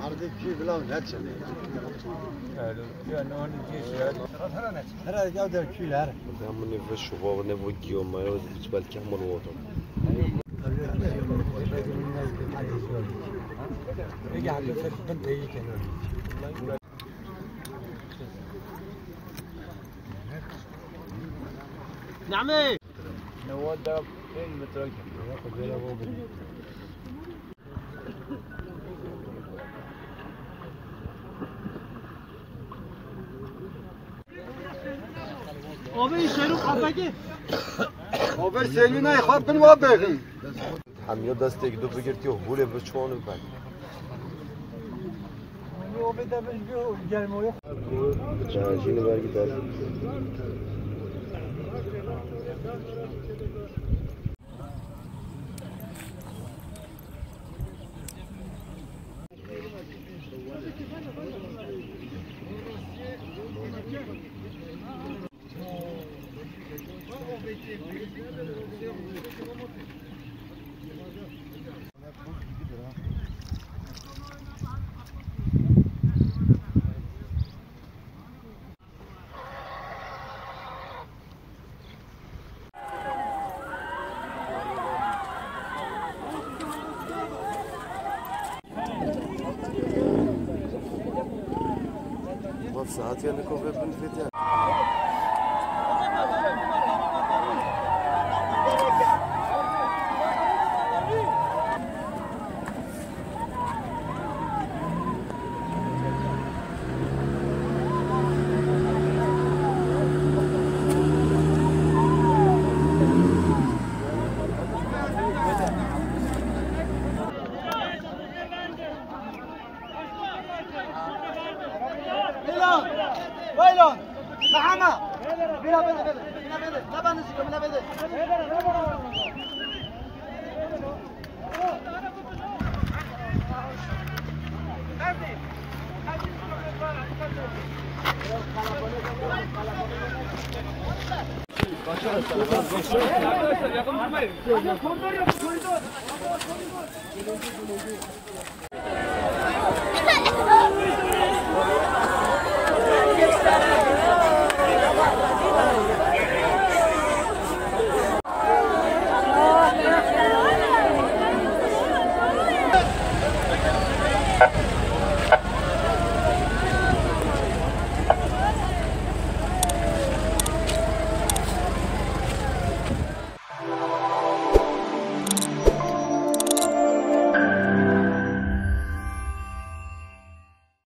Artık ki bilen ne çeliyor? Herhalde geldi küler. Ben bunu ve şu baba ne bu giyiyor ma yok hiç belki hamur oldu. نعمي نوال ده فين متركب آبی شروع خفگی آبی سیلی نه خواب بن ما بگیم. هم یا دسته که دو بگیرتی و هوله به چوانو بند. آبی دمش بیو گرمایی جهازینو برگی دست. ساعات يعني كوفي بنفيت ويلون محمد بلا بلا لا بنسيكم لا بده Yakın durmayın.